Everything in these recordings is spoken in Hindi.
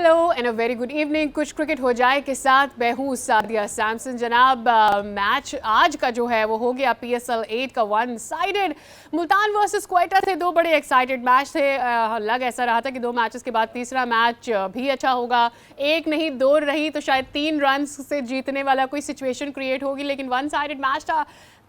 Hello and a very good evening. कुछ क्रिकेट हो जाए के साथ मैं हूँ सादिया सैमसन। जनाब, मैच आज का जो है वो हो गया PSL 8 का one sided. Multan versus Quetta थे, दो बड़े एक्साइटेड मैच थे। लग ऐसा रहा था कि दो मैचेस के बाद तीसरा मैच भी अच्छा होगा। एक नहीं दो रही तो शायद 3 रन से जीतने वाला कोई सिचुएशन क्रिएट होगी, लेकिन वन साइडेड मैच था।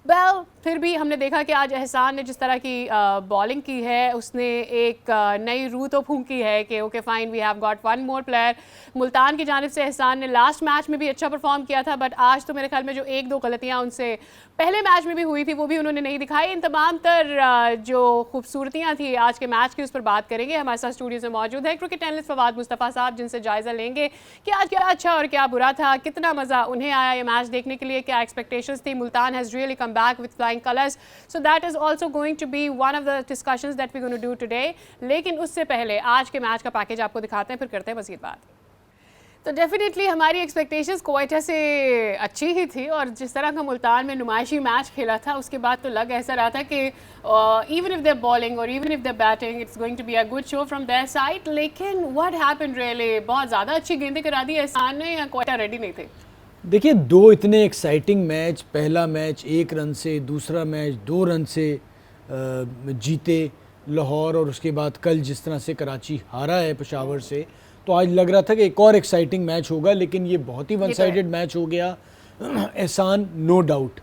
वेल फिर भी हमने देखा कि आज एहसान ने जिस तरह की बॉलिंग की है, उसने एक नई रूह तो फूंकी है कि okay fine we have got one more player. Multan की जानिब से एहसान ने लास्ट मैच में भी अच्छा परफॉर्म किया था, बट आज तो मेरे ख्याल में जो एक दो गलतियां उनसे पहले मैच में भी हुई थी वो भी उन्होंने नहीं दिखाई। इन तमाम तर जो खूबसूरतियां थी आज के मैच की, उस पर बात करेंगे। हमारे साथ स्टूडियो से मौजूद है क्रिकेट एनालिस्ट फवाद मुस्तफ़ा साहब, जिनसे जायजा लेंगे कि आज क्या अच्छा और क्या बुरा था, कितना मज़ा उन्हें आया ये मैच देखने के लिए, क्या एक्सपेक्टेशंस थी। Multan has really come back with flying colours, so that is also going to be one of the discussions that we going to do today. लेकिन उससे पहले आज के मैच का पैकेज आपको दिखाते हैं, फिर करते हैं मज़ीद बात। तो डेफिनेटली हमारी एक्सपेक्टेशंस क्वेटा से अच्छी ही थी, और जिस तरह का मुल्तान में नुमाइशी मैच खेला था उसके बाद तो लग ऐसा रहा था कि इवन इफ देयर बॉलिंग और even if their batting it's going to be a good show from their side. लेकिन व्हाट हैपेंड रियली, बहुत ज़्यादा अच्छी गेंदें करा दी एहसान ने, या क्वेटा रेडी नहीं थे? देखिए, दो इतने एक्साइटिंग मैच, पहला मैच 1 रन से, दूसरा मैच 2 रन से जीते लाहौर, और उसके बाद कल जिस तरह से कराची हारा है पेशावर से, तो आज लग रहा था कि एक और एक्साइटिंग मैच होगा, लेकिन ये बहुत ही वन साइडेड मैच हो गया। एहसान नो डाउट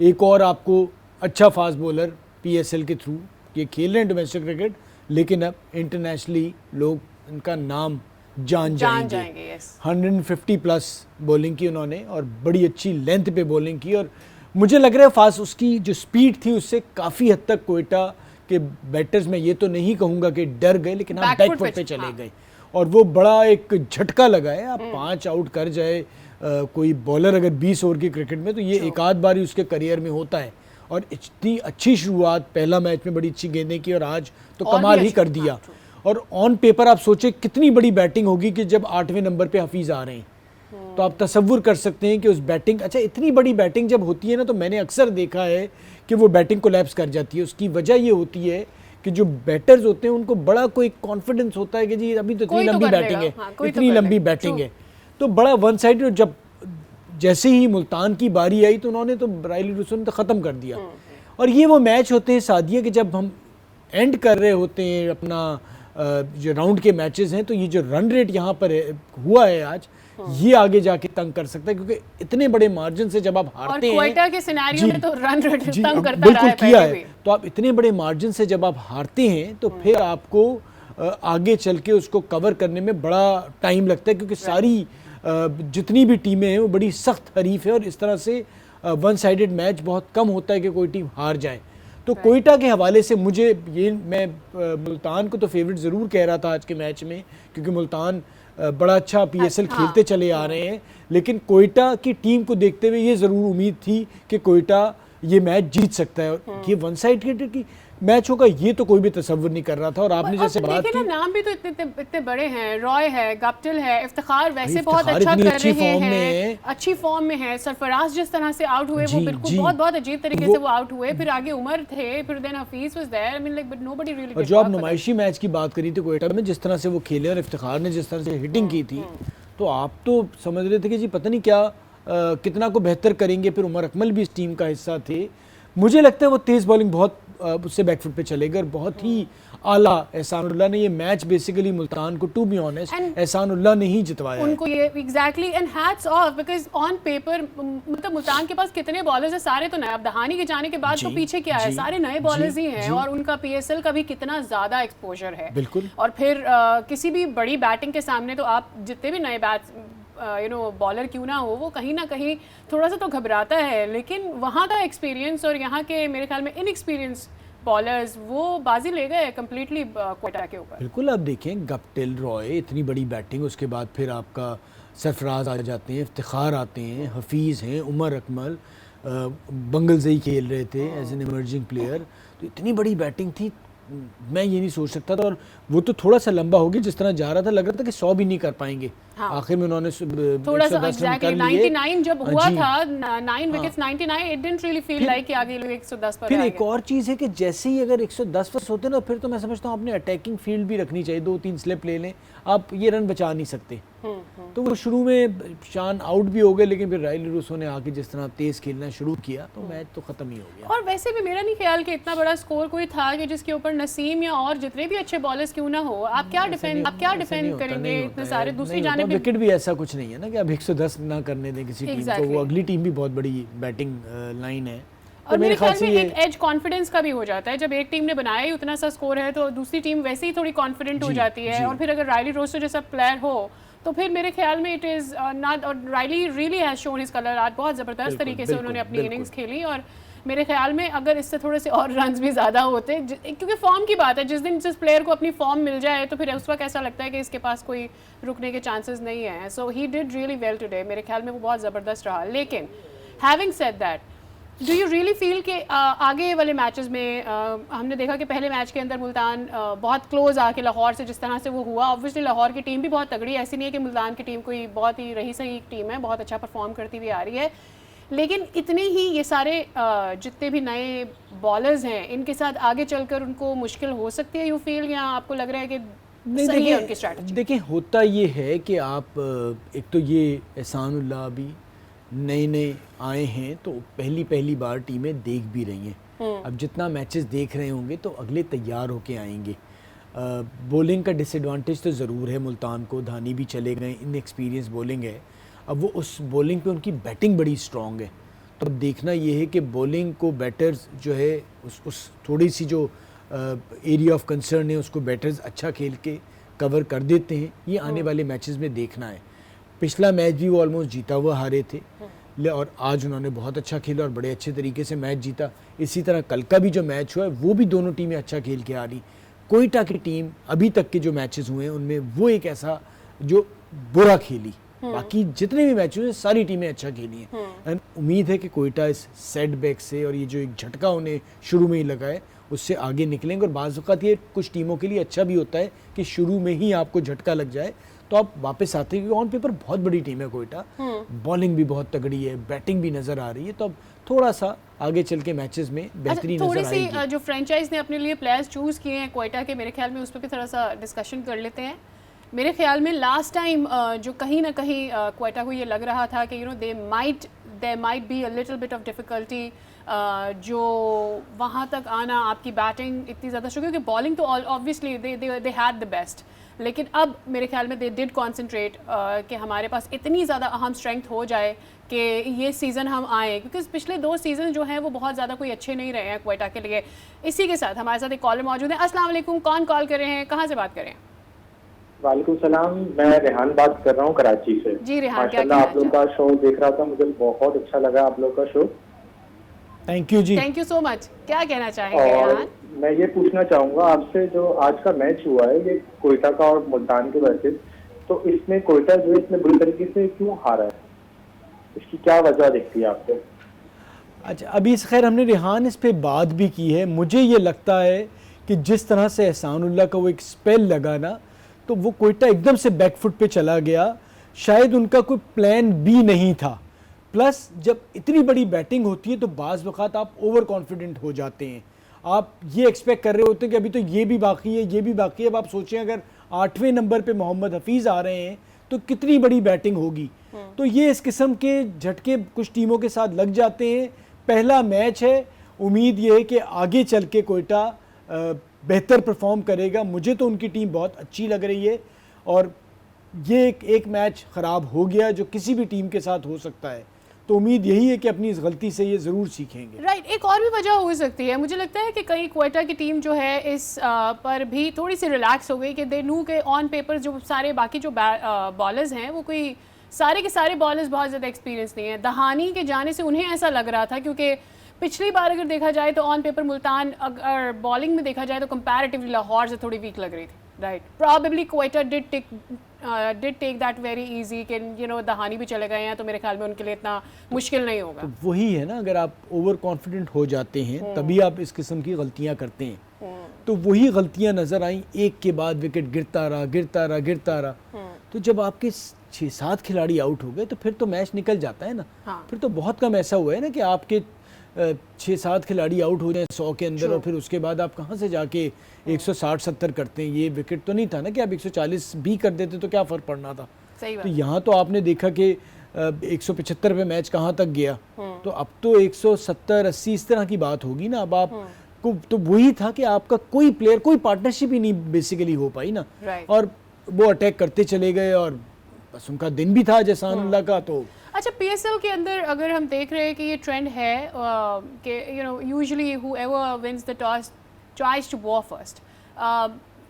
एक और आपको अच्छा फास्ट बॉलर PSL के थ्रू ये खेल रहे हैं डोमेस्टिक क्रिकेट, लेकिन अब इंटरनेशनली लोग इनका नाम जान जाएंगे। 150 प्लस बॉलिंग की उन्होंने, और बड़ी अच्छी लेंथ पे बॉलिंग की, और मुझे लग रहा है फास्ट उसकी जो स्पीड थी उससे काफ़ी हद तक कोयटा के बैटर्स, में ये तो नहीं कहूँगा कि डर गए, लेकिन हाँ बैकफुट पे चले गए, और वो बड़ा एक झटका लगा है। आप 5 आउट कर जाए कोई बॉलर अगर 20 ओवर की क्रिकेट में, तो ये एक आध बार ही उसके करियर में होता है। और इतनी अच्छी शुरुआत, पहला मैच में बड़ी अच्छी गेंदें की, और आज तो कमाल ही कर दिया। और ऑन पेपर आप सोचे कितनी बड़ी बैटिंग होगी कि जब 8वें नंबर पे हफीज़ आ रहे हैं, तो आप तसव्वुर कर सकते हैं कि उस बैटिंग, अच्छा इतनी बड़ी बैटिंग जब होती है ना, तो मैंने अक्सर देखा है कि वो बैटिंग कोलैप्स कर जाती है। उसकी वजह ये होती है कि जो बैटर्स होते हैं उनको बड़ा कोई कॉन्फिडेंस होता है कि जी अभी तो इतनी लंबी बैटिंग है, इतनी लंबी बैटिंग है, तो बड़ा वन साइड। जब जैसे ही मुल्तान की बारी आई तो उन्होंने तो राइली रुसन तो ख़त्म कर दिया। और ये वो मैच होते हैं सादिया कि जब हम एंड कर रहे होते हैं अपना जो राउंड के मैचेस हैं, तो ये जो रन रेट यहाँ पर हुआ है आज, ये आगे जाके तंग कर सकता है, क्योंकि इतने बड़े मार्जिन से जब आप हारते हैं, क्वेटा के सिनेरियो में तो रन रेट तंग करता बिल्कुल किया है, भी। तो आप इतने बड़े मार्जिन से जब आप हारते हैं तो फिर आपको आगे चल के उसको कवर करने में बड़ा टाइम लगता है, क्योंकि सारी जितनी भी टीमें हैं वो बड़ी सख्त हरीफ है, और इस तरह से वन साइडेड मैच बहुत कम होता है कि कोई टीम हार जाए। तो कोयटा के हवाले से मुझे ये, मैं मुल्तान को तो फेवरेट ज़रूर कह रहा था आज के मैच में, क्योंकि मुल्तान बड़ा अच्छा PSL खेलते चले आ रहे हैं, लेकिन कोयटा की टीम को देखते हुए ये ज़रूर उम्मीद थी कि कोयटा ये मैच जीत सकता है, और ये वन साइड की मैच होगा ये तो कोई भी तसव्वुर नहीं कर रहा था। और आपने जैसे बात की, नाम भी तो इतने बड़े हैं, रॉय है, गप्टिल है, इफ्तिखार वैसे बहुत अच्छा कर रहे हैं, अच्छी फॉर्म में है। सरफराज जिस तरह से आउट हुए वो बिल्कुल बहुत अजीब तरीके से वो आउट हुए, फिर आगे उमर थे, फिर then Hafeez was there, I mean like but nobody really. और जो आप नुमाइशी मैच की बात करी थी कोयटा में, जिस तरह से वो खेले और इफ्तिखार ने जिस तरह से हिटिंग की थी, तो आप तो समझ रहे थे कि जी पता नहीं क्या कितना को बेहतर करेंगे। फिर उमर अकमल भी इस टीम का हिस्सा थे। मुझे लगता है वो तेज़ बॉलिंग बहुत उससे बैकफुट पे चलेगा, और बहुत ही आला एहसानुल्लाह ने ये मैच बेसिकली मुल्तान को, टू बी ऑनेस्ट, एहसानुल्लाह ने ही जितवाया उनको ये exactly, and hats off, because on paper मतलब मुल्तान के पास कितने बॉलर्स हैं, सारे तो नए। अब दहानी के जाने के बाद तो पीछे क्या है, सारे नए बॉलर्स ही हैं, और उनका PSL का भी कितना ज़्यादा एक्सपोजर है। बिल्कुल। और फिर किसी भी बड़ी बैटिंग के सामने तो आप जितने भी नए बॉलर क्यों ना हो, वो कहीं ना कहीं थोड़ा सा तो घबराता है, लेकिन वहाँ का एक्सपीरियंस और यहाँ के मेरे ख्याल में इनएक्सपीरियंस बॉलर्स वो बाजी ले गए कम्प्लीटली क्वेटा के ऊपर। बिल्कुल। आप देखें गप्टिल, रॉय, इतनी बड़ी बैटिंग, उसके बाद फिर आपका सरफराज आ जाते हैं, इफ्तिखार आते हैं, हफीज़ हैं, उमर अकमल, बंगल से ही खेल रहे थे एज एन इमर्जिंग प्लेयर, तो इतनी बड़ी बैटिंग थी। मैं ये नहीं सोच सकता था। और वो तो थोड़ा सा लंबा हो गया, जिस तरह जा रहा था लग रहा था कि 100 भी नहीं कर पाएंगे। हाँ। आखिर में उन्होंने थोड़ा सा 110 रन कर लिए। 99 जब हुआ जी। था 9 wickets 99 it didn't really feel like कि आगे लोग 110 पर फिर आ एक गए। और चीज़ है कि जैसे ही अगर 110 पर होते ना, फिर तो मैं समझता हूँ अपने अटैकिंग फील्ड भी रखनी चाहिए, 2-3 स्लिप ले लें, आप ये रन बचा नहीं सकते। तो वो शुरू में शान आउट भी हो गए, लेकिन फिर राइली रूसो ने आके जिस तरह तेज खेलना शुरू किया तो मैच तो खत्म ही हो गया। और वैसे भी मेरा नहीं ख्याल कि इतना बड़ा स्कोर कोई था कि जिसके ऊपर नसीम या और जितने भी अच्छे बॉलर्स क्यों ना हो, आप क्या डिफेंड करेंगे इतने सारे। दूसरी जानिब विकेट भी ऐसा कुछ नहीं है ना कि आप 110 ना करने दें किसी टीम को। वो अगली टीम भी बहुत बड़ी बैटिंग लाइन है। और मेरे ख्याल में एक एज कॉन्फिडेंस का भी हो जाता है, जब एक टीम ने बनाया ही उतना सा स्कोर है तो दूसरी टीम वैसे ही थोड़ी कॉन्फिडेंट हो जाती है। और फिर अगर राइली रोस्टो जैसा प्लेयर हो तो फिर मेरे ख्याल में इट इज़ नॉट, और Rilee really has shown his colour आज, बहुत ज़बरदस्त तरीके से उन्होंने अपनी इनिंग्स खेली। और मेरे ख्याल में अगर इससे थोड़े से और रन्स भी ज़्यादा होते, क्योंकि फॉर्म की बात है, जिस दिन जिस प्लेयर को अपनी फॉर्म मिल जाए तो फिर उस वक्त ऐसा लगता है कि इसके पास कोई रुकने के चांसेस नहीं है। So he did really well today, मेरे ख्याल में वो बहुत ज़बरदस्त रहा। लेकिन having said that, do you really feel कि आगे वाले मैचेस में हमने देखा कि पहले मैच के अंदर मुल्तान बहुत क्लोज आके लाहौर से जिस तरह से वो हुआ, ऑब्वियसली लाहौर की टीम भी बहुत तगड़ी है, ऐसी नहीं है कि मुल्तान की टीम कोई बहुत ही रही सही टीम है, बहुत अच्छा परफॉर्म करती हुई आ रही है, लेकिन इतने ही ये सारे जितने भी नए बॉलर्स हैं इनके साथ आगे चलकर उनको मुश्किल हो सकती है, यू फील, या आपको लग रहा है कि नहीं? सही है उनकी स्ट्रैटेजी? देखिए होता ये है कि आप एक तो ये एहसानुल्लाह भी नए आए हैं तो पहली बार टीमें देख भी रही हैं। अब जितना मैचेस देख रहे होंगे तो अगले तैयार होके आएंगे। बॉलिंग का डिसएडवांटेज तो ज़रूर है मुल्तान को, धानी भी चले गए, इनएक्सपीरियंस बॉलिंग है। अब वो उस बॉलिंग पे उनकी बैटिंग बड़ी स्ट्रॉन्ग है, तो अब देखना ये है कि बॉलिंग को बैटर्स जो है उस थोड़ी सी जो एरिया ऑफ कंसर्न है उसको बैटर्स अच्छा खेल के कवर कर देते हैं, ये आने वाले मैचेस में देखना है। पिछला मैच भी वो ऑलमोस्ट जीता हुआ हारे थे और आज उन्होंने बहुत अच्छा खेला और बड़े अच्छे तरीके से मैच जीता। इसी तरह कल का भी जो मैच हुआ है वो भी दोनों टीमें अच्छा खेल के आ रही। कोयटा की टीम अभी तक के जो मैचेस हुए हैं उनमें वो एक ऐसा जो बुरा खेली, बाकी जितने भी मैच हुए सारी टीमें अच्छा खेली हैं। उम्मीद है कि कोयटा इस सेटबैक से और ये जो एक झटका उन्हें शुरू में ही लगा है उससे आगे निकलेंगे। और बाज़ वक़्त ये कुछ टीमों के लिए अच्छा भी होता है कि शुरू में ही आपको झटका लग जाए तो आप वापस आते हैं, क्योंकि ऑन पेपर बहुत बड़ी टीम है कोयटा, बॉलिंग भी बहुत तगड़ी है, बैटिंग भी नज़र आ रही है, तो अब थोड़ा सा आगे चल के मैचेस में बेहतरी नजर आएगी। थोड़ी सी जो फ्रेंचाइज ने अपने लिए प्लेयर्स चूज़ किए हैं कोयटा के, मेरे ख्याल में उस पर भी थोड़ा सा डिस्कशन कर लेते हैं। मेरे ख्याल में लास्ट टाइम जो कहीं ना कहीं कोयटा को ये लग रहा था कि they might be a little bit of difficulty, जो वहाँ तक आना, आपकी बैटिंग इतनी ज़्यादा शुरू, क्योंकि बॉलिंग तो obviously they had the best, लेकिन अब मेरे ख्याल में दे डिड कॉन्सेंट्रेट कि हमारे पास इतनी ज़्यादा अहम स्ट्रेंथ हो जाए कि ये सीज़न हम आए, क्योंकि पिछले 2 सीज़न जो हैं वो बहुत ज़्यादा कोई अच्छे नहीं रहे हैं कोयटा के लिए। इसी के साथ हमारे साथ एक कॉलर मौजूद है। अस्सलाम वालेकुम, कौन कॉल कर रहे हैं, कहाँ से बात कर रहे हैं? वालेकुम सलाम, मैं रेहान बात कर रहा हूँ कराची से। जी रेहान, क्या माशाल्लाह आप लोग का शो देख रहा था, मुझे बहुत अच्छा लगा आप लोग का शो। थैंक यू जी, थैंक यू सो मच। क्या कहना चाहेंगे रेहान? मैं ये पूछना चाहूँगा आपसे, जो आज का मैच हुआ है ये कोयटा का और मुल्तान के वर्सेस, तो इसमें कोयटा जो है इतने बुरी तरीके से क्यों हारा है, इसकी क्या वजह दिखती है आपको? अच्छा अभी खैर हमने रेहान इस पे बात भी की है। मुझे ये लगता है कि जिस तरह से एहसानुल्लाह का वो एक स्पेल लगा ना, तो वो कोयटा एकदम से बैकफुट पे चला गया, शायद उनका कोई प्लान बी नहीं था। प्लस जब इतनी बड़ी बैटिंग होती है तो बाज़ वक़्त आप ओवर कॉन्फिडेंट हो जाते हैं, आप ये एक्सपेक्ट कर रहे होते हैं कि अभी तो ये भी बाकी है, ये भी बाकी है। अब आप सोचें अगर 8वें नंबर पे मोहम्मद हफीज़ आ रहे हैं तो कितनी बड़ी बैटिंग होगी। तो ये इस किस्म के झटके कुछ टीमों के साथ लग जाते हैं। पहला मैच है, उम्मीद ये है कि आगे चल के कोयटा बेहतर परफॉर्म करेगा। मुझे तो उनकी टीम बहुत अच्छी लग रही है और ये एक मैच ख़राब हो गया जो किसी भी टीम के साथ हो सकता है, तो उम्मीद यही है कि अपनी इस गलती से ये ज़रूर सीखेंगे। राइट, एक और भी वजह हो सकती है, मुझे लगता है कि कहीं कोयटा की टीम जो है इस पर भी थोड़ी सी रिलैक्स हो गई कि दे न्यू के ऑन पेपर जो सारे बाकी जो बॉलर्स हैं वो कोई सारे के सारे बॉलर्स बहुत ज़्यादा एक्सपीरियंस नहीं है। दहानी के जाने से उन्हें ऐसा लग रहा था, क्योंकि पिछली बार अगर देखा जाए तो ऑन पेपर मुल्तान अगर बॉलिंग में देखा जाए तो कंपैरेटिवली लाहौर से थोड़ी वीक लग रही थी। Right, probably Quetta did did take that very easy कि दहानी भी चले गए हैं तो मेरे ख्याल में उनके लिए इतना मुश्किल नहीं होगा। तो वही है ना, अगर आप ओवर कॉन्फिडेंट हो जाते हैं तभी आप इस किस्म की गलतियां करते हैं। तो वही गलतियां नज़र आई, एक के बाद विकेट गिरता रहा। तो जब आपके 6-7 खिलाड़ी आउट हो गए तो फिर तो मैच निकल जाता है ना। हाँ। फिर तो बहुत कम ऐसा हुआ है ना कि आपके 6-7 खिलाड़ी आउट हो जाए 100 के अंदर और फिर उसके बाद आप कहाँ से जाके 160-70 करते हैं। ये विकेट तो नहीं था ना कि आप 140 भी कर देते तो क्या फ़र्क पड़ना था। सही बात। तो यहाँ तो आपने देखा कि 175 पे मैच कहाँ तक गया, तो अब तो 170-80 इस तरह की बात होगी ना। अब आप को तो वही था कि आपका कोई प्लेयर, कोई पार्टनरशिप ही नहीं बेसिकली हो पाई ना। और वो अटैक करते चले गए और बस उनका दिन भी था जैसान अल्लाह का। तो अच्छा, पीएसएल के अंदर अगर हम देख रहे हैं कि ये ट्रेंड है कि usually whoever wins the toss tries to bowl first.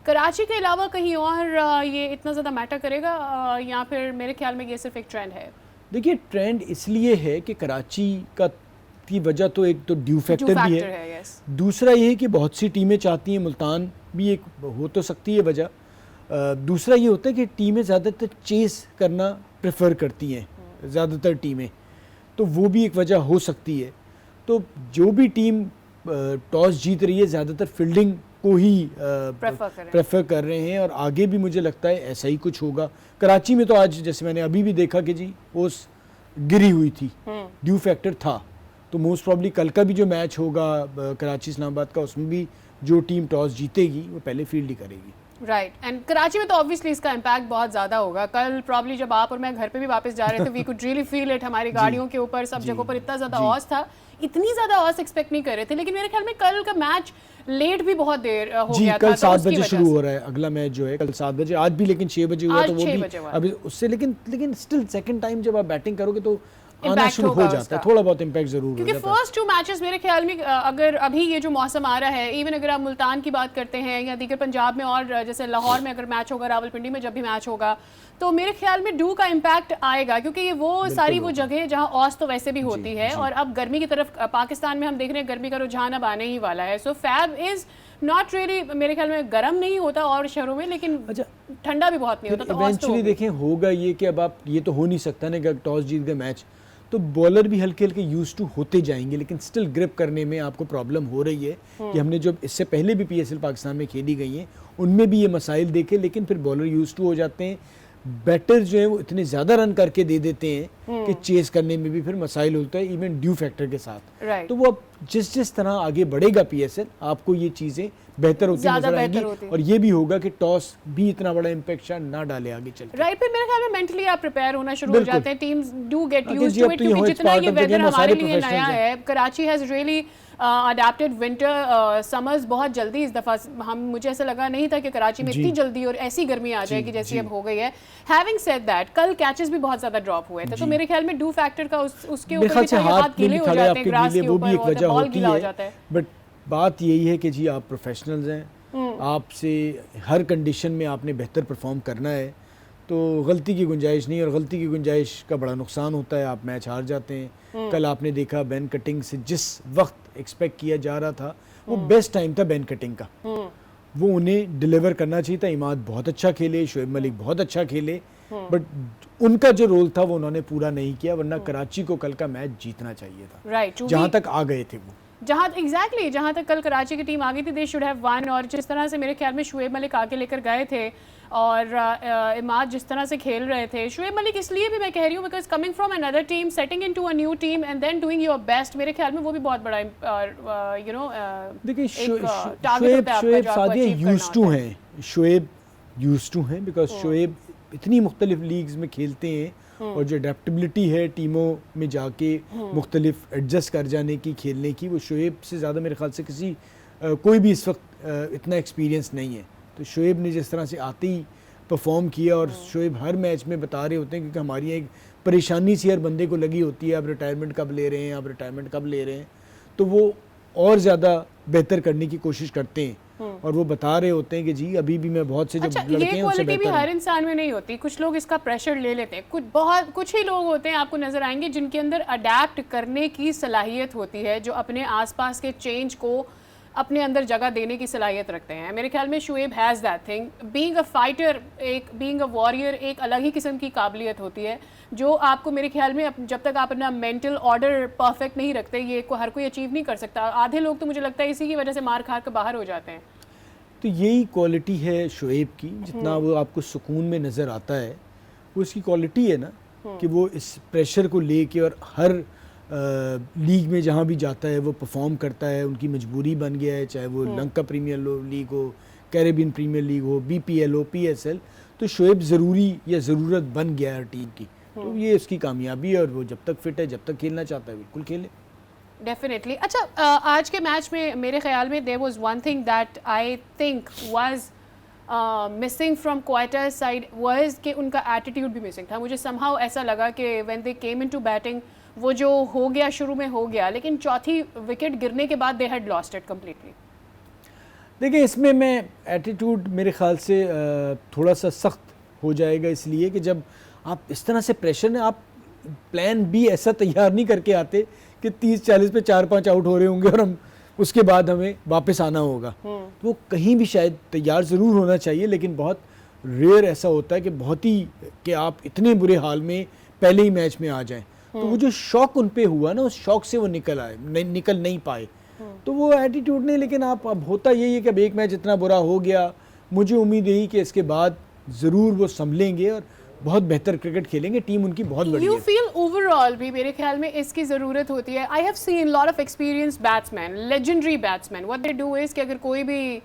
Karachi के अलावा कहीं और ये इतना ज़्यादा मैटर करेगा या फिर मेरे ख्याल में ये सिर्फ एक ट्रेंड है? देखिए, ट्रेंड इसलिए है कि कराची की वजह तो एक तो ड्यू फैक्टर भी है, दूसरा ये है कि बहुत सी टीमें चाहती हैं, मुल्तान भी एक हो तो सकती है वजह। दूसरा ये होता है कि टीमें ज़्यादातर चेस करना प्रेफर करती हैं, ज़्यादातर टीमें, तो वो भी एक वजह हो सकती है। तो जो भी टीम टॉस जीत रही है ज़्यादातर फील्डिंग को ही प्रेफर कर रहे हैं और आगे भी मुझे लगता है ऐसा ही कुछ होगा। कराची में तो आज जैसे मैंने अभी भी देखा कि जी ओस गिरी हुई थी, ड्यू फैक्टर था। तो मोस्ट प्रॉब्ली कल का भी जो मैच होगा कराची इस्लामाबाद का, उसमें भी जो टीम टॉस जीतेगी वो पहले फील्ड ही करेगी। राइट, एंड कराची में तो ऑब्वियसली इसका इम्पैक्ट बहुत ज़्यादा होगा। कल प्रॉब्ली जब आप और मैं घर पे भी वापस जा रहे थे, we could really feel it. हमारी गाड़ियों के ऊपर सब जगहों पर इतना ज़्यादा ऑस था, इतनी ज़्यादा ऑस एक्सपेक्ट नहीं कर रहे थे। लेकिन मेरे ख्याल में कल का मैच लेट भी बहुत देर हो गया था। कल 7 बजे शुरू हो रहा है अगला मैच जो है, कल 7 बजे, आज भी लेकिन 6 बजे हुआ, तो वो भी अभी उससे, लेकिन स्टिल सेकंड टाइम जब आप बैटिंग करोगे तो आना शुरू हो जाता है, थोड़ा बहुत इम्पैक्ट जरूर हो जाता है। क्योंकि फर्स्ट 2 मैचेस मेरे ख्याल में अगर अभी ये जो मौसम आ रहा है, इवन अगर आप मुल्तान की बात करते हैं या दीगर पंजाब में और जैसे लाहौर में अगर मैच होगा, रावलपिंडी में जब भी मैच होगा, तो मेरे ख्याल में ड्यू का इम्पैक्ट आएगा। क्योंकि ये वो सारी वो जगह है जहाँ ऑस तो वैसे भी होती है और अब गर्मी की तरफ पाकिस्तान में हम देख रहे हैं गर्मी का रुझान अब आने ही वाला है। सो फैब इज नॉट रियली, मेरे ख्याल में गर्म नहीं होता और शहरों में, लेकिन ठंडा भी बहुत नहीं होता। तो इवेंचुअली देखें होगा ये कि अब आप, ये तो हो नहीं सकता ना कि टॉस जीत गए मैच तो बॉलर भी हल्के हल्के यूज टू होते जाएंगे, लेकिन स्टिल ग्रिप करने में आपको प्रॉब्लम हो रही है। कि हमने जो इससे पहले भी पीएसएल पाकिस्तान में खेली गई हैं उनमें भी ये मसाइल देखे, लेकिन फिर बॉलर यूज टू हो जाते हैं। बैटर जो है वो इतने ज़्यादा रन करके दे देते हैं कि चेस करने में भी फिर मसाइल होता है, इवन ड्यू फैक्टर के साथ। तो वो अब जिस तरह आगे बढ़ेगा पीएसएल, आपको ये चीज़ें बेहतर होती नजर आएंगी और ये भी होगा कि टॉस भी इतना बड़ा इम्पैक्ट ना डाले आगे चलकर। राइट, फिर मेरे ख्याल में मेंटली आप प्रिपेयर होना शुरू हो जाते हैं। Teams do get used to it, क्योंकि जितना ये वेदर हमारे लिए नया है, Karachi has really adapted winter summers बहुत जल्दी इस दफ़ा। मुझे ऐसा लगा नहीं था कि कराची में इतनी जल्दी और ऐसी गर्मी आ जाएगी जैसी अब हो गई है। हैविंग सेड दैट, कल कैचेस भी बहुत ज़्यादा ड्रॉप हुए थे, तो मेरे ख्याल में ड्यू फैक्टर का उसके ऊपर भी हाथ गीले हो जाते हैं, ग्रास के ऊपर और बॉल गीला हो जाता है। बट बात यही है कि जी आप प्रोफेशनल्स हैं, आपसे हर कंडीशन में आपने बेहतर परफॉर्म करना है, तो गलती की गुंजाइश नहीं, और गलती की गुंजाइश का बड़ा नुकसान होता है, आप मैच हार जाते हैं। कल आपने देखा बेन कटिंग से जिस वक्त एक्सपेक्ट किया जा रहा था वो बेस्ट टाइम था बेन कटिंग का, वो उन्हें डिलीवर करना चाहिए था। इमाद बहुत अच्छा खेले, शोएब मलिक बहुत अच्छा खेले, बट उनका जो रोल था वो उन्होंने पूरा नहीं किया, वरना कराची को कल का मैच जीतना चाहिए था। राइट, जहाँ तक आ गए थे वो, जहाँ तक कल कराची की टीम आ गई थी, दे शुड हैव वन। और जिस तरह से मेरे ख्याल में शोएब मलिक आगे लेकर गए थे और इमाद जिस तरह से खेल रहे थे, शोएब मलिक इसलिए भी मैं कह रही हूँ because coming from another team, setting into a new team and then doing your best, मेरे ख्याल में वो भी बहुत बड़ा देखिए शोएब सादिया यूज्ड टू हैं बिकॉज शोएब इतनी मुख्तलिफ लीग्स में खेलते हैं और जो अडेप्टेबिलिटी है टीमों में जाके मुख्तलिफ एडजस्ट कर जाने की, खेलने की, वो शोएब से ज़्यादा मेरे ख्याल से किसी कोई भी इस वक्त इतना एक्सपीरियंस नहीं है। तो शोएब ने जिस तरह से आते ही परफॉर्म किया, और शोएब हर मैच में बता रहे होते हैं क्योंकि हमारी एक परेशानी सी हर बंदे को लगी होती है, आप रिटायरमेंट कब ले रहे हैं, आप रिटायरमेंट कब ले रहे हैं, तो वो और ज़्यादा बेहतर करने की कोशिश करते हैं और वो बता रहे होते हैं कि जी अभी भी मैं बहुत से जो लड़के हैं उससे बेहतर। भी हर इंसान में नहीं होती, कुछ लोग इसका प्रेशर ले लेते हैं, कुछ ही लोग होते हैं आपको नजर आएंगे जिनके अंदर अडेप्ट करने की सलाहियत होती है, जो अपने आसपास के चेंज को अपने अंदर जगह देने की सलाहियत रखते हैं। मेरे ख्याल में Shoaib has that thing. Being a fighter, being a warrior एक अलग ही किस्म की काबिलियत होती है जो आपको मेरे ख्याल में जब तक आप अपना मेंटल ऑर्डर परफेक्ट नहीं रखते ये हर कोई अचीव नहीं कर सकता। आधे लोग तो मुझे लगता है इसी की वजह से मार खा कर बाहर हो जाते हैं। तो यही क्वालिटी है शुएब की, जितना वो आपको सुकून में नज़र आता है वो इसकी क्वालिटी है ना, कि वो इस प्रेशर को लेके और हर लीग में जहाँ भी जाता है वो परफॉर्म करता है। उनकी मजबूरी बन गया है, चाहे वो लंका प्रीमियर लीग हो, कैरेबियन प्रीमियर लीग हो, BPL हो, PSL, तो शुएब ज़रूरी या ज़रूरत बन गया है टीम की। तो ये उसकी कामयाबी है और वो जब तक फिट है, जब तक खेलना चाहता है बिल्कुल खेले। डेफिनेटली। अच्छा, आज के मैच में मेरे ख्याल में there was one thing that I think was missing from Quetta side वाज कि उनका एटीट्यूड भी मिसिंग था। मुझे समहाउ ऐसा लगा कि when they came into batting वो जो हो गया शुरू में हो गया, लेकिन चौथी विकेट गिरने के बाद they had lost it completely. देखिए, इसमें मैं एटीट्यूड मेरे ख्याल से थोड़ा सा सख्त हो जाएगा, इसलिए कि जब आप इस तरह से प्रेशर में, आप प्लान भी ऐसा तैयार नहीं करके आते कि 30-40 पे 4-5 आउट हो रहे होंगे और हम उसके बाद हमें वापस आना होगा। तो वो कहीं भी शायद तैयार ज़रूर होना चाहिए, लेकिन बहुत रेयर ऐसा होता है कि बहुत ही कि आप इतने बुरे हाल में पहले ही मैच में आ जाएं। तो वो जो शौक उन पे हुआ ना, उस शौक से वो निकल नहीं पाए। तो वो एटीट्यूड नहीं, लेकिन आप अब होता यही है कि अब एक मैच इतना बुरा हो गया, मुझे उम्मीद यही कि इसके बाद ज़रूर वो संभलेंगे और बहुत बेहतर क्रिकेट खेलेंगे। टीम उनकी बहुत बड़ी है। यू फील ओवरऑल भी मेरे ख्याल में इसकी ज़रूरत होती है। I have seen lot of experience batsman, legendary batsman, what they do is कि अगर कोई भी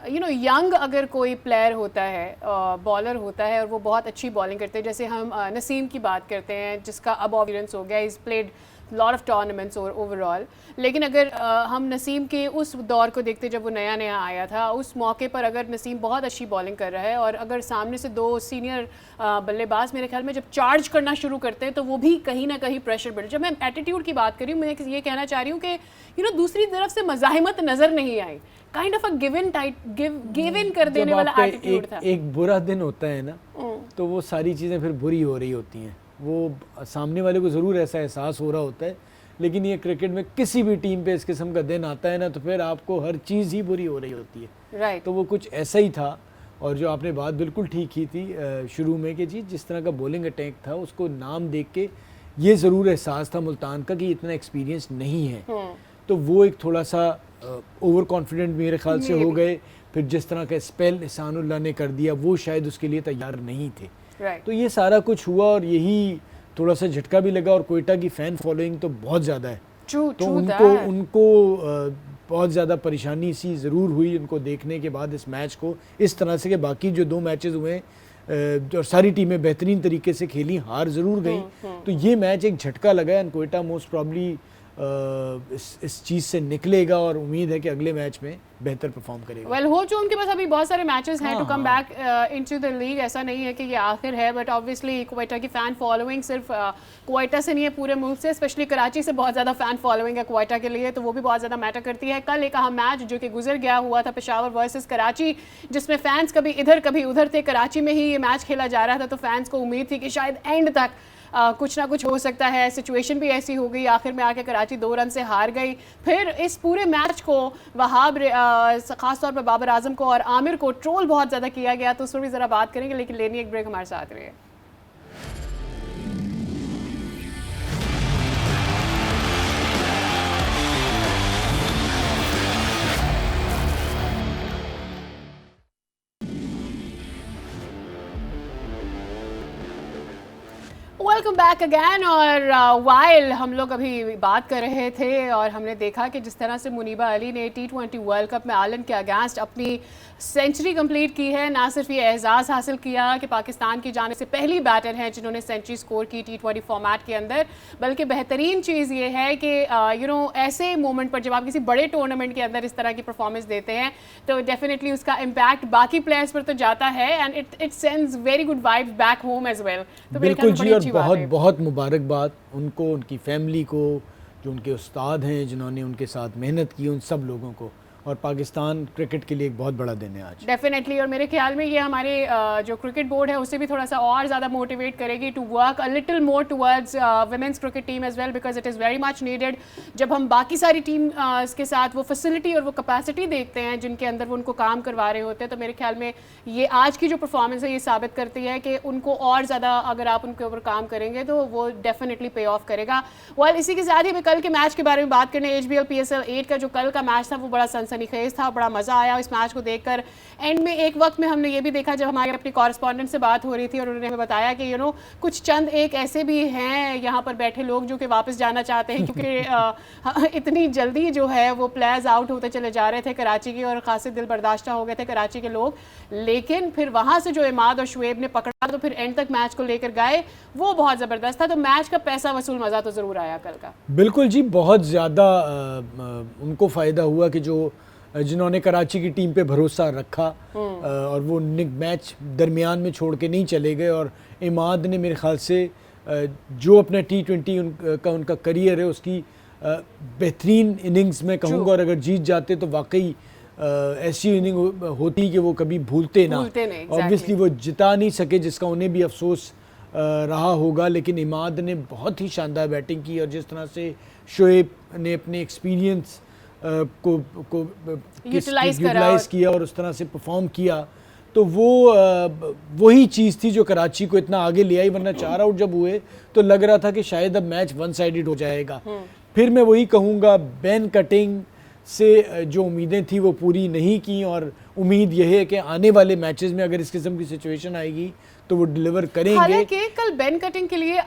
यंग अगर कोई प्लेयर होता है, बॉलर होता है और वो बहुत अच्छी बॉलिंग करते हैं, जैसे हम नसीम की बात करते हैं जिसका अब एक्सपीरियंस हो गया, is played lot of tournaments overall. लेकिन अगर हम नसीम के उस दौर को देखते जब वो नया नया आया था, उस मौके पर अगर नसीम बहुत अच्छी बॉलिंग कर रहा है और अगर सामने से 2 सीनियर बल्लेबाज मेरे ख्याल में जब चार्ज करना शुरू करते हैं तो वो भी कहीं ना कहीं प्रेशर बढ़। जब मैं एटीट्यूड की बात कर रही हूँ, मैं ये कहना चाह रही हूँ कि दूसरी तरफ से मज़ाहिमत नज़र नहीं आई, kind of a give in कर देने वाला एटीट्यूड था। एक बुरा दिन होता है ना, तो वो सारी चीज़ें फिर बुरी हो रही होती हैं। वो सामने वाले को ज़रूर ऐसा एहसास हो रहा होता है, लेकिन ये क्रिकेट में किसी भी टीम पे इस किस्म का दिन आता है ना, तो फिर आपको हर चीज़ ही बुरी हो रही होती है। राइट। तो वो कुछ ऐसा ही था। और जो आपने बात बिल्कुल ठीक की थी शुरू में कि जी जिस तरह का बॉलिंग अटैक था, उसको नाम देख के ये ज़रूर एहसास था मुल्तान का कि इतना एक्सपीरियंस नहीं है। तो वो एक थोड़ा सा ओवर कॉन्फिडेंट मेरे ख्याल से हो गए। फिर जिस तरह का स्पेल एहसानुल्लाह ने कर दिया, वो शायद उसके लिए तैयार नहीं थे। Right. तो ये सारा कुछ हुआ और यही थोड़ा सा झटका भी लगा। और कोयटा की फ़ैन फॉलोइंग तो बहुत ज़्यादा है। तो उनको बहुत ज़्यादा परेशानी सी ज़रूर हुई उनको देखने के बाद इस मैच को, इस तरह से कि बाकी जो 2 मैचेस हुए और सारी टीमें बेहतरीन तरीके से खेली, हार ज़रूर गई। तो ये मैच एक झटका लगा एंड कोयटा मोस्ट प्रॉब्ली इस चीज़ से निकलेगा और उम्मीद है कि अगले मैच में बेहतर परफॉर्म करेगा। वेल हो जो उनके पास अभी बहुत सारे मैचेस हैं to come back into the league. ऐसा नहीं है कि ये आखिर है, बट ऑब्वियसली क्वेटा की फ़ैन फॉलोइंग सिर्फ क्वेटा से नहीं है, पूरे मुल्क से, स्पेशली कराची से बहुत ज़्यादा फ़ैन फॉलोइंग है क्वेटा के लिए, तो वो भी बहुत ज़्यादा मैटर करती है। कल एक अहम मैच जो कि गुजर गया हुआ था पेशावर वर्सेस कराची, जिसमें फ़ैन्स कभी इधर कभी उधर थे। कराची में ही ये मैच खेला जा रहा था, तो फैंस को उम्मीद थी कि शायद एंड तक कुछ ना कुछ हो सकता है। सिचुएशन भी ऐसी हो गई, आखिर में आके कराची 2 रन से हार गई। फिर इस पूरे मैच को वहाब ख़ास तौर पर बाबर आजम को और आमिर को ट्रोल बहुत ज़्यादा किया गया, तो उस पर भी ज़रा बात करेंगे, लेकिन लेनी एक ब्रेक हमारे साथ रही है। Welcome back again. और वाइल हम लोग अभी बात कर रहे थे और हमने देखा कि जिस तरह से मुनीबा अली ने T20 वर्ल्ड कप में आयरलैंड के अगेंस्ट अपनी सेंचुरी कंप्लीट की है, ना सिर्फ ये एजाज़ हासिल किया कि पाकिस्तान की जाने से पहली बैटर हैं जिन्होंने सेंचुरी स्कोर की T20 फॉर्मेट के अंदर, बल्कि बेहतरीन चीज़ ये है कि ऐसे मोमेंट पर जब आप किसी बड़े टूर्नामेंट के अंदर इस तरह की परफॉर्मेंस देते हैं तो डेफिनेटली उसका इम्पैक्ट बाकी प्लेयर्स पर तो जाता है and it sends very good vibes back home as well. तो बिल्कुल जी, और बहुत बहुत मुबारकबाद उनको, उनकी फैमिली को, जो उनके उस्ताद हैं जिन्होंने उनके साथ मेहनत की, उन सब लोगों को। और पाकिस्तान क्रिकेट के लिए एक बहुत बड़ा दिन है आज। डेफिनेटली, और मेरे ख्याल में ये हमारे जो क्रिकेट बोर्ड है उसे भी थोड़ा सा और ज़्यादा मोटिवेट करेगी to work a little more towards women's cricket team as well, because it is very much needed. जब हम बाकी सारी टीम के साथ वो फैसिलिटी और वो कैपेसिटी देखते हैं जिनके अंदर वो उनको काम करवा रहे होते हैं, तो मेरे ख्याल में ये आज की जो परफॉर्मेंस है ये साबित करती है कि उनको और ज़्यादा अगर आप उनके ऊपर काम करेंगे तो वो डेफिनेटली पे ऑफ करेगा। वेल, इसी के साथ ही मैं कल के मैच के बारे में बात करने, HBL PSL 8 का जो कल का मैच था वो बड़ा सनसनीखेज था, बड़ा मज़ा आया इस मैच को देखकर। एंड में एक वक्त में हमने ये भी देखा जब हमारे अपनी कॉरेस्पॉन्डेंट से बात हो रही थी और उन्होंने हमें बताया कि कुछ चंद एक ऐसे भी हैं यहाँ पर बैठे लोग जो कि वापस जाना चाहते हैं, क्योंकि इतनी जल्दी जो है वो प्लेयर्स आउट होते चले जा रहे थे कराची की, और खासे दिल बर्दाश्त हो गए थे कराची के लोग। लेकिन फिर वहाँ से जो इमाद और शुएब ने पकड़ा तो फिर एंड तक मैच को लेकर गए, वो बहुत ज़बरदस्त था। तो मैच का पैसा वसूल मज़ा तो ज़रूर आया कल का। बिल्कुल जी, बहुत ज़्यादा उनको फ़ायदा हुआ कि जिन्होंने कराची की टीम पे भरोसा रखा और वो मैच दरमियान में छोड़ के नहीं चले गए। और इमाद ने मेरे ख्याल से जो अपना T20 का उनका करियर है उसकी बेहतरीन इनिंग्स में कहूँगा, और अगर जीत जाते तो वाकई ऐसी इनिंग होती कि वो कभी भूलते ना। ऑब्वियसली वो जिता नहीं सके जिसका उन्हें भी अफसोस रहा होगा, लेकिन इमाद ने बहुत ही शानदार बैटिंग की, और जिस तरह से शोएब ने अपने एक्सपीरियंस को यूटिलाइज किया और उस तरह से परफॉर्म किया, तो वो वही चीज़ थी जो कराची को इतना आगे ले आई। वरना 4 आउट जब हुए तो लग रहा था कि शायद अब मैच वन साइडेड हो जाएगा। फिर मैं वही कहूँगा, बेन कटिंग से जो उम्मीदें थी वो पूरी नहीं की, और उम्मीद यह है कि आने वाले मैचेस में अगर इस किस्म की सिचुएशन आएगी तो वो डिलीवर करेंगे। हालांकि कल बेन कटिंग के लिए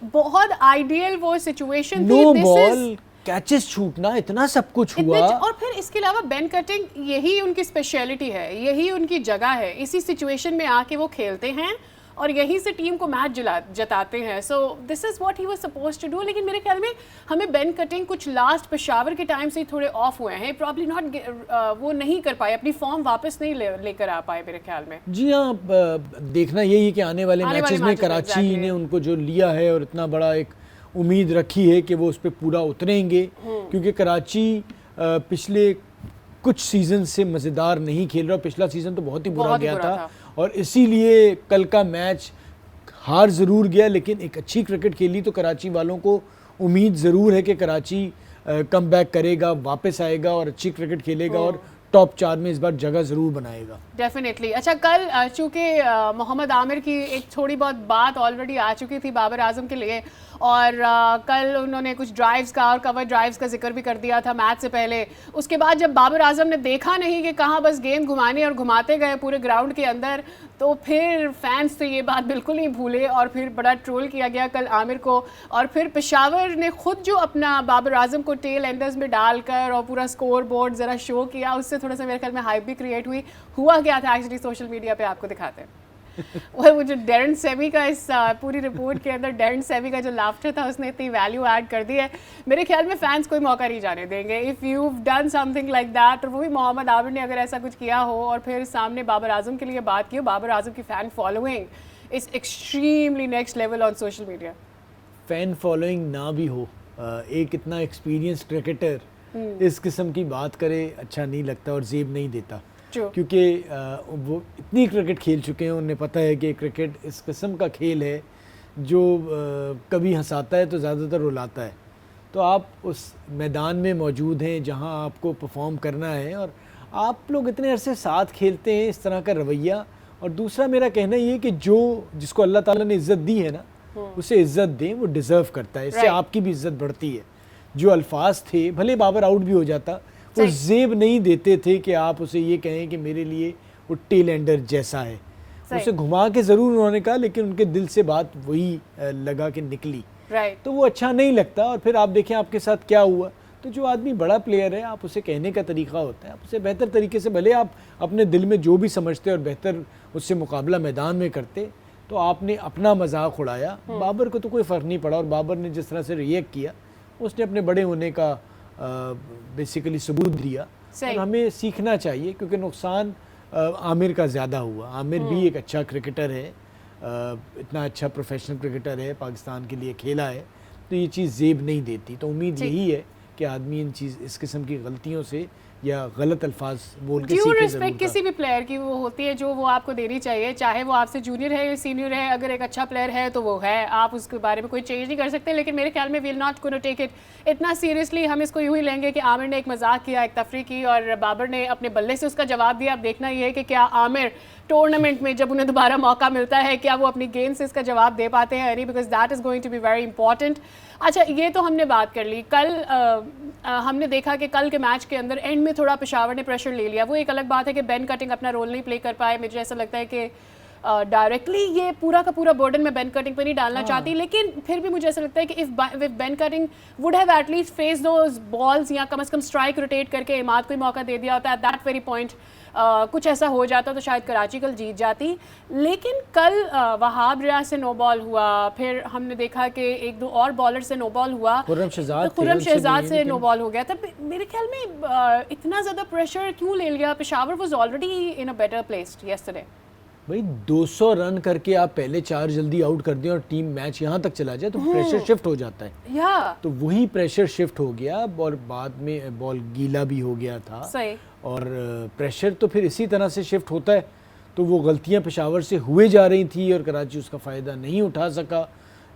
बहुत आइडियल वो सिचुएशन थी। नो बॉल कैचेस छूटना, इतना सब कुछ हुआ। और फिर इसके अलावा बेन कटिंग यही उनकी स्पेशलिटी है, यही उनकी जगह है। इसी सिचुएशन में आके वो खेलते हैं और यहीं से टीम को मैच जताते हैं। So this is what he was supposed to do. लेकिन मेरे ख्याल में हमें बेन कटिंग कुछ लास्ट पेशावर के टाइम से ही थोड़े ऑफ हुए हैं, प्रॉब्ली नॉट वो नहीं कर पाए, अपनी फॉर्म वापस नहीं लेकर आ पाए मेरे ख्याल में। जी हाँ, देखना यही है कि आने वाले मैचेस में कराची ने उनको जो लिया है और इतना बड़ा एक उम्मीद रखी है कि वो उस पर पूरा उतरेंगे, क्योंकि कराची पिछले कुछ सीज़न से मज़ेदार नहीं खेल रहा। पिछला सीज़न तो बहुत ही बुरा गया था और इसीलिए कल का मैच हार ज़रूर गया, लेकिन एक अच्छी क्रिकेट खेली तो कराची वालों को उम्मीद ज़रूर है कि कराची कम बैक करेगा, वापस आएगा और अच्छी क्रिकेट खेलेगा और टॉप 4 में इस बार जगह ज़रूर बनाएगा। डेफिनेटली। अच्छा, कल चूँकि मोहम्मद आमिर की एक थोड़ी बहुत बात ऑलरेडी आ चुकी थी बाबर आजम के लिए, और कल उन्होंने कुछ ड्राइव्स का और कवर ड्राइव्स का जिक्र भी कर दिया था मैच से पहले। उसके बाद जब बाबर आजम ने देखा नहीं कि कहाँ बस गेंद घुमाने और घुमाते गए पूरे ग्राउंड के अंदर, तो फिर फैंस तो ये बात बिल्कुल नहीं भूले और फिर बड़ा ट्रोल किया गया कल आमिर को। और फिर पेशावर ने खुद जो अपना बाबर आजम को टेल एंडर्स में डालकर और पूरा स्कोर बोर्ड ज़रा शो किया, उससे थोड़ा सा मेरे ख्याल में हाइप भी क्रिएट हुई। हुआ क्या था एक्चुअली सोशल मीडिया पे, आपको दिखाते हैं। वो जो डेरन सेवी का इस पूरी रिपोर्ट के अंदर डेरन सेवी का जो लाफ्टर था उसने इतनी वैल्यू ऐड कर दी है, मेरे ख्याल में फैंस कोई मौका नहीं जाने देंगे। If you done something like that, और वो भी मोहम्मद आमिर ने अगर ऐसा कुछ किया हो और फिर सामने बाबर आजम के लिए बात की हो, बाबर आजम की fan following is extremely next level on social media. Fan following ना भी हो, एक इतना एक्सपीरियंस क्रिकेटर इस किस्म की बात करे अच्छा नहीं लगता और जेब नहीं देता, क्योंकि वो इतनी क्रिकेट खेल चुके हैं, उन्हें पता है कि क्रिकेट इस किस्म का खेल है जो कभी हंसाता है तो ज़्यादातर रुलाता है। तो आप उस मैदान में मौजूद हैं जहां आपको परफॉर्म करना है, और आप लोग इतने अरसे साथ खेलते हैं, इस तरह का रवैया। और दूसरा मेरा कहना ये कि जिसको अल्लाह ताला ने इज़्ज़त दी है ना, उसे इज़्ज़त दें, वो डिज़र्व करता है, इससे आपकी भी इज़्ज़त बढ़ती है। जो अल्फाज थे, भले बाबर आउट भी हो जाता, वो जेब नहीं देते थे कि आप उसे ये कहें कि मेरे लिए वो टेल एंडर जैसा है। उसे घुमा के ज़रूर उन्होंने कहा, लेकिन उनके दिल से बात वही लगा कि निकली, तो वो अच्छा नहीं लगता। और फिर आप देखें आपके साथ क्या हुआ। तो जो आदमी बड़ा प्लेयर है, आप उसे कहने का तरीका होता है, आप उसे बेहतर तरीके से, भले आप अपने दिल में जो भी समझते और बेहतर उससे मुकाबला मैदान में करते, तो आपने अपना मजाक उड़ाया। बाबर को तो कोई फ़र्क नहीं पड़ा, और बाबर ने जिस तरह से रिएक्ट किया, उसने अपने बड़े होने का बेसिकली सबूत दिया। और हमें सीखना चाहिए, क्योंकि नुकसान आमिर का ज़्यादा हुआ। आमिर भी एक अच्छा क्रिकेटर है, इतना अच्छा प्रोफेशनल क्रिकेटर है, पाकिस्तान के लिए खेला है, तो ये चीज़ जेब नहीं देती। तो उम्मीद यही है कि आदमी इस किस्म की गलतियों से या गलत अल्फाज बोल के ड्यू सीखे रिस्पेक्ट ज़रूर किसी भी प्लेयर की वो होती है जो वो आपको देनी चाहिए, चाहे वो आपसे जूनियर है या सीनियर है। अगर एक अच्छा प्लेयर है तो वो है, आप उसके बारे में कोई चेंज नहीं कर सकते। लेकिन मेरे ख्याल में will not gonna take it इतना सीरियसली। हम इसको यूं ही लेंगे कि आमिर ने एक मजाक किया, एक तफरी की और बाबर ने अपने बल्ले से उसका जवाब दिया। अब देखना ये है कि क्या आमिर टूर्नामेंट में जब उन्हें दोबारा मौका मिलता है क्या वो अपनी गेंद से इसका जवाब दे पाते हैं, नहीं, because that is going to be very important. अच्छा, ये तो हमने बात कर ली। कल हमने देखा कि कल के मैच के अंदर एंड में थोड़ा पेशावर ने प्रेशर ले लिया। वो एक अलग बात है कि बेन कटिंग अपना रोल नहीं प्ले कर पाए। मुझे ऐसा लगता है कि डायरेक्टली ये पूरा का पूरा बर्डन मैं बेन कटिंग पे नहीं डालना चाहती, लेकिन फिर भी मुझे ऐसा लगता है कि if Ben cutting would have at least face those balls या कम से कम स्ट्राइक रोटेट करके इमाद को ही मौका दे दिया होता, एट दैट वेरी पॉइंट कुछ ऐसा हो जाता तो शायद कराची कल जीत जाती। लेकिन कल वहाब रियाज से नो बॉल हुआ, फिर हमने देखा कि एक दो और बॉलर से नो बॉल हुआ, खुर्रम शहजाद से नो बॉल हो गया। तब मेरे ख्याल में इतना ज़्यादा प्रेशर क्यों ले लिया? Peshawar was already in a better placed yesterday. भाई 200 रन करके आप पहले 4 जल्दी आउट कर दें और टीम मैच यहाँ तक चला जाए तो प्रेशर शिफ्ट हो जाता है। तो वही प्रेशर शिफ्ट हो गया और बाद में बॉल गीला भी हो गया था। सही। और प्रेशर तो फिर इसी तरह से शिफ्ट होता है। तो वो गलतियाँ पेशावर से हुए जा रही थी और कराची उसका फ़ायदा नहीं उठा सका।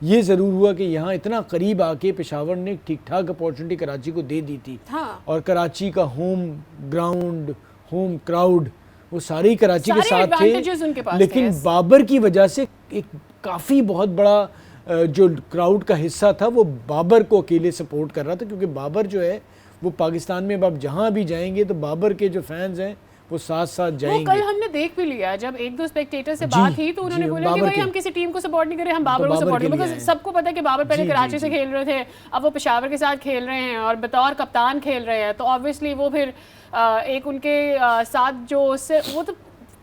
ये ज़रूर हुआ कि यहाँ इतना करीब आके पेशावर ने ठीक ठाक अपॉर्चुनिटी कराची को दे दी थी। और कराची का होम ग्राउंड, होम क्राउड, वो सारे ही कराची के साथ थे। लेकिन बाबर की वजह से एक काफ़ी बहुत बड़ा जो क्राउड का हिस्सा था वो बाबर को अकेले सपोर्ट कर रहा था, क्योंकि बाबर जो है वो पाकिस्तान में अब जहाँ भी जाएंगे तो बाबर के जो फैंस हैं वो साथ साथ जाएंगे। वो कल हमने देख भी लिया, जब एक दो स्पेक्टेटर से बात हुई तो उन्होंने बोला कि भाई हम किसी टीम को सपोर्ट नहीं कर रहे, हम बाबर को सपोर्ट करें, बिकॉज सबको पता है कि बाबर पहले कराची से खेल रहे थे, अब वो पेशावर के साथ खेल रहे हैं और बतौर कप्तान खेल रहे हैं, तो ऑब्वियसली वो फिर एक उनके साथ जो वो तो।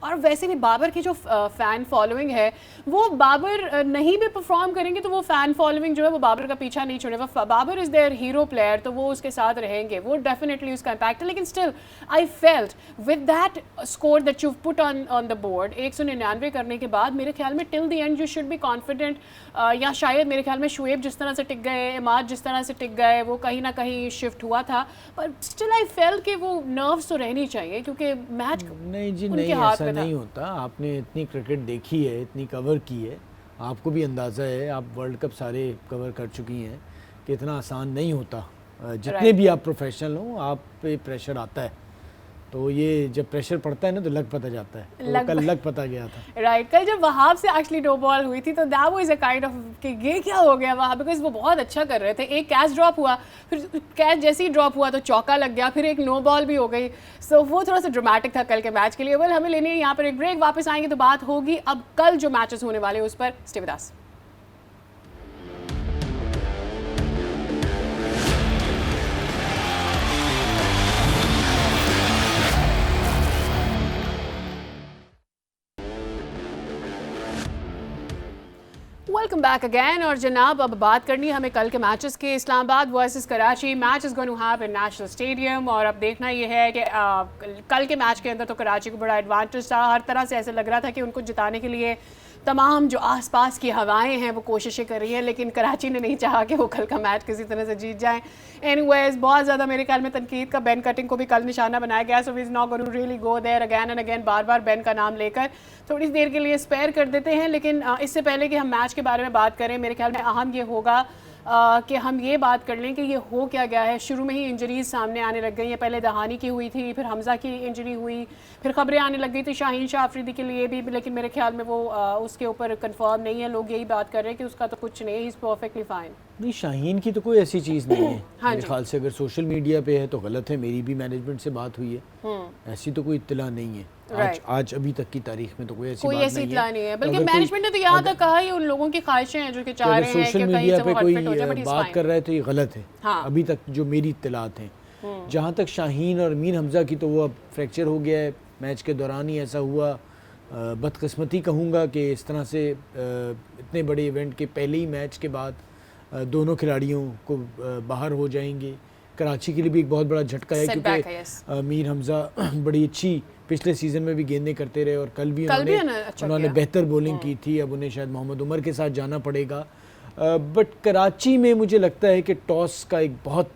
और वैसे भी बाबर की जो फ़ैन फॉलोइंग है वो बाबर नहीं भी परफॉर्म करेंगे तो वो फ़ैन फॉलोइंग जो है वो बाबर का पीछा नहीं छोड़ेगा। Babar is their hero player, तो वो उसके साथ रहेंगे, वो डेफिनेटली उसका इम्पैक्ट है। लेकिन still I felt with that score that you put on the board 199 करने के बाद मेरे ख्याल में till the end you should be confident. या शायद मेरे ख्याल में शुएब जिस तरह से टिक गए, इमाद जिस तरह से टिक गए, वो कहीं ना कहीं शिफ्ट हुआ था, पर स्टिल आई फेल कि वो नर्व्स तो रहनी चाहिए क्योंकि मैच नहीं जी नहीं, ऐसा नहीं होता। आपने इतनी क्रिकेट देखी है, इतनी कवर की है, आपको भी अंदाज़ा है, आप वर्ल्ड कप सारे कवर कर चुकी हैं कि इतना आसान नहीं होता। जितने भी आप प्रोफेशनल हो आप पे प्रेशर आता है, तो ये जब प्रेशर पड़ता है ना तो लग पता जाता है। तो कल लग पता गया था। राइट, कल जब वहाब से एक्चुअली नो बॉल हुई थी तो that was a kind of कि ये क्या हो गया वहाँ, बिकॉज वो बहुत अच्छा कर रहे थे। एक कैच ड्रॉप हुआ, फिर कैच जैसे ही ड्रॉप हुआ तो चौका लग गया, फिर एक नो बॉल भी हो गई। सो वो थोड़ा सा ड्रामेटिक था कल के मैच के लिए। वेल हमें लेनी है यहाँ पर एक ब्रेक, वापस आएंगे तो बात होगी अब कल जो मैचेस होने वाले उस पर। Stay with us. Welcome back again. और जनाब अब बात करनी है हमें कल के मैचेस की। Islamabad versus Karachi match is going to have in national stadium, और अब देखना ये है कि कल के मैच के अंदर तो कराची को बड़ा एडवांटेज था। हर तरह से ऐसे लग रहा था कि उनको जिताने के लिए तमाम जो आसपास की हवाएं हैं वो कोशिशें कर रही हैं, लेकिन कराची ने नहीं चाहा कि वो कल का मैच किसी तरह से जीत जाए। एनीवेज बहुत ज़्यादा मेरे ख्याल में तनकीद का बेन कटिंग को भी कल निशाना बनाया गया। So we is not going to really go there again and again, बार बार बेन का नाम लेकर थोड़ी देर के लिए स्पेयर कर देते हैं। लेकिन इससे पहले कि हम मैच के बारे में बात करें, मेरे ख्याल में अहम ये होगा कि हम ये बात कर लें कि ये हो क्या गया है। शुरू में ही इंजरीज सामने आने लग गई हैं, पहले दहानी की हुई थी, फिर हमजा की इंजरी हुई, फिर खबरें आने लग गई थी शाहीन शाह अफरीदी के लिए भी, लेकिन मेरे ख्याल में वो उसके ऊपर कंफर्म नहीं है। लोग यही बात कर रहे हैं कि उसका तो कुछ नहीं है, ही इज़ परफेक्टली फाइन। नहीं, शाहीन की तो कोई ऐसी चीज़ नहीं है। मेरे ख्याल से अगर सोशल मीडिया पे है तो गलत है, मेरी भी मैनेजमेंट से बात हुई है, ऐसी तो कोई इत्तला नहीं है। आज अभी तक की तारीख में तो कोई ऐसी इत्तला नहीं है, बल्कि मैनेजमेंट ने तो यहाँ तक कहा है उन लोगों की ख्वाहिशें हैं जो कि चाह रहे हैं सोशल मीडिया पे कोई बात कर रहा है तो ये गलत है। अभी तक जो मेरी इत्तलात हैं, जहाँ तक शाहीन और मीर हमजा की, तो वो अब फ्रैक्चर हो गया है, मैच के दौरान ही ऐसा हुआ। बदकिस्मती कहूँगा कि इस तरह से इतने बड़े इवेंट के पहले ही मैच के बाद दोनों खिलाड़ियों को बाहर हो जाएंगे। कराची के लिए भी एक बहुत बड़ा झटका है, क्योंकि मीर हमजा बड़ी अच्छी पिछले सीज़न में भी गेंदें करते रहे और कल भी उन्होंने बेहतर बॉलिंग की थी। अब उन्हें शायद मोहम्मद उमर के साथ जाना पड़ेगा। बट कराची में मुझे लगता है कि टॉस का एक बहुत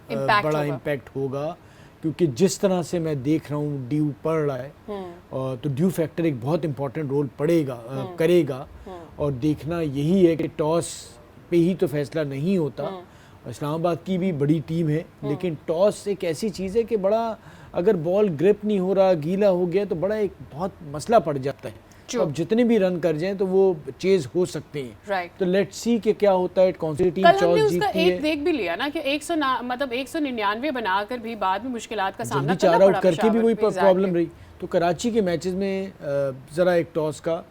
बड़ा इम्पैक्ट होगा, क्योंकि जिस तरह से मैं देख रहा हूँ ड्यू पड़ रहा है और तो ड्यू फैक्टर एक बहुत इंपॉर्टेंट रोल करेगा और देखना यही है कि टॉस पे ही तो फैसला नहीं होता। इस्लामाबाद की भी बड़ी टीम है लेकिन टॉस एक ऐसी चीज़ है कि बड़ा अगर बॉल ग्रिप नहीं हो रहा, गीला हो गया तो बड़ा एक बहुत मसला पड़ जाता है। अब जितने भी रन कर जाएं तो वो चेज हो सकते हैं। राइट। तो लेट्स सी कि क्या होता है, कौन सी टीम कल हमने टॉस उसका जीतती एक है। देख भी लिया ना कि 199 बनाकर भी बाद में मुश्किलात का सामना जल्दी करना 4 पड़ा आउट करके भी पेशावर वही में। प्रॉब्लम रही। तो कराची के मैचेस में ज़रा एक टॉस का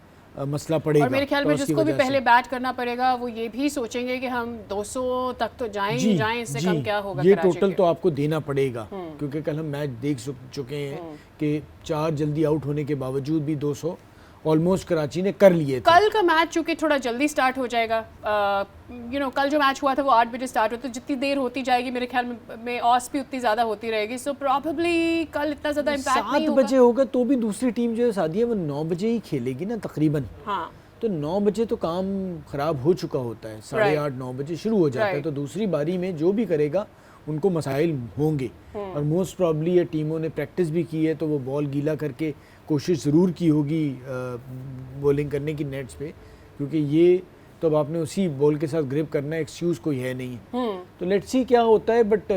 मसला पड़ेगा। और मेरे ख्याल में टॉस की जिसको भी वजह से। पहले बैट करना पड़ेगा वो ये भी सोचेंगे कि हम 200 तक तो जाएं ही जाएं, इससे कम क्या होगा। ये कराची टोटल के। तो आपको देना पड़ेगा क्योंकि कल हम मैच देख चुके हैं कि 4 जल्दी आउट होने के बावजूद भी 200 ऑलमोस्ट कराची ने कर लिए थे। कल का मैच चूंकि थोड़ा जल्दी स्टार्ट हो जाएगा, कल जो मैच हुआ था वो 8 बजे स्टार्ट हुआ, तो जितनी देर होती जाएगी मेरे ख्याल में ऑस भी उतनी ज़्यादा होती रहेगी। सो प्रॉबेबली कल इतना ज़्यादा इम्पैक्ट नहीं 7 होगा। बजे होगा तो भी दूसरी टीम जो है सादिया वो 9 बजे ही खेलेगी ना तकरीबन। हाँ, तो 9 बजे तो काम खराब हो चुका होता है, 8:30-9 बजे शुरू हो जाता है। तो दूसरी बारी में जो भी करेगा उनको मसाइल होंगे और मोस्ट प्रॉब्ली ये टीमों ने प्रैक्टिस भी की है तो वो बॉल गीला करके कोशिश ज़रूर की होगी बॉलिंग करने की नेट्स पे, क्योंकि ये तो अब आपने उसी बॉल के साथ ग्रिप करना है, एक्सक्यूज़ कोई है नहीं। तो लेट्स सी क्या होता है, बट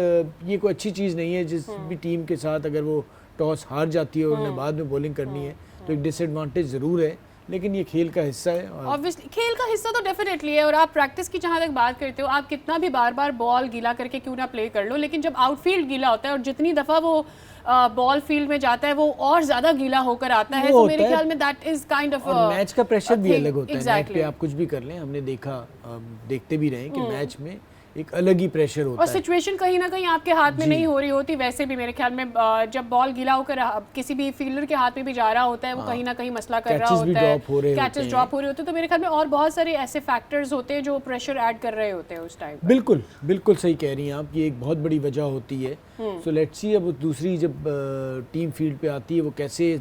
ये कोई अच्छी चीज़ नहीं है जिस भी टीम के साथ अगर वो टॉस हार जाती है और उन्हें बाद में बॉलिंग करनी है तो एक डिसएडवांटेज ज़रूर है, लेकिन ये खेल का हिस्सा है। ऑब्वियसली खेल का हिस्सा तो डेफिनेटली है। और आप प्रैक्टिस की जहाँ तक बात करते हो, आप कितना भी बार बार बॉल गीला करके क्यों ना प्ले कर लो, लेकिन जब आउटफील्ड गीला होता है और जितनी दफ़ा वो बॉल फील्ड में जाता है वो और ज़्यादा गीला होकर आता है, तो मेरे ख्याल में दैट इज काइंड ऑफ और मैच का प्रेशर भी अलग होता है। Exactly. मैच पे आप कुछ भी कर लें, हमने देखा, देखते भी रहे कि मैच में एक अलग ही प्रेशर होता और है। सिचुएशन कहीं ना कहीं आपके हाथ में नहीं हो रही होती। वैसे भी मेरे ख्याल में जब बॉल गीला होकर किसी भी फील्डर के हाथ में भी जा रहा होता है, वो कहीं ना कहीं मसला कर रहा होता है, कैचेस ड्रॉप हो रहे होते हैं। तो मेरे ख्याल में और बहुत सारे ऐसे फैक्टर्स होते हैं जो प्रेशर ऐड कर रहे होते हैं उस टाइम। बिल्कुल बिल्कुल सही कह रही हैं आप, ये एक बहुत बड़ी वजह होती है। सो लेट्स सी अब दूसरी जब टीम फील्ड पे आती है वो कैसे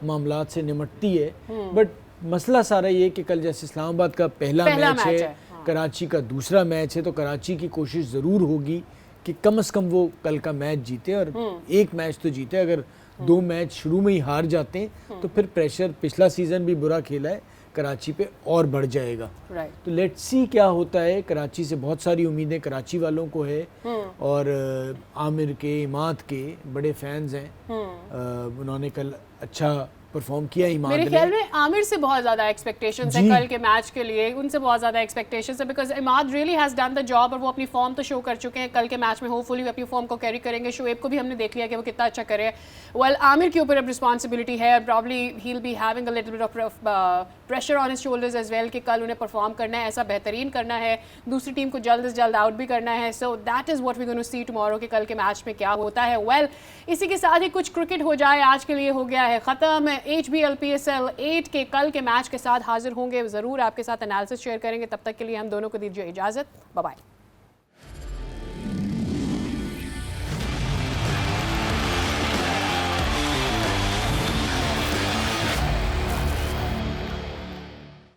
मामलात से निमटती है। बट मसला सारा ये कि कल जैसे इस्लामाबाद का पहला मैच है, कराची का दूसरा मैच है, तो कराची की कोशिश ज़रूर होगी कि कम से कम वो कल का मैच जीते और एक मैच तो जीते। अगर 2 मैच शुरू में ही हार जाते हैं तो फिर प्रेशर, पिछला सीज़न भी बुरा खेला है, कराची पे और बढ़ जाएगा। तो लेट्स सी क्या होता है। कराची से बहुत सारी उम्मीदें कराची वालों को है और आमिर के, इमाद के बड़े फैंस हैं। उन्होंने कल अच्छा परफॉर्म किया इमाद ने। मेरे ख्याल में आमिर से बहुत ज़्यादा एक्सपेक्टेशंस है कल के मैच के लिए, उनसे बहुत ज़्यादा एक्सपेक्टेशंस है because Imad really has done the job और वो अपनी फॉर्म तो शो कर चुके हैं। कल के मैच में होपफुली वो अपनी फॉर्म को कैरी करेंगे। शोएब को भी हमने देख लिया कि वो कितना अच्छा करे। वेल, आमिर के ऊपर अब रिस्पॉन्सिबिलिटी है और probably he will be having a little bit of pressure on his shoulders as well कि कल उन्हें परफॉर्म करना है, ऐसा बेहतरीन करना है, दूसरी टीम को जल्द से जल्द आउट भी करना है। So that is what we gonna see tomorrow कि कल के मैच में क्या होता है। वेल, इसी के साथ ही कुछ क्रिकेट हो जाए आज के लिए हो गया है ख़त्म। HBL PSL 8 के कल के मैच के साथ हाजिर होंगे, ज़रूर आपके साथ एनालिसिस शेयर करेंगे। तब तक के लिए हम दोनों को दीजिए इजाज़त। Bye bye.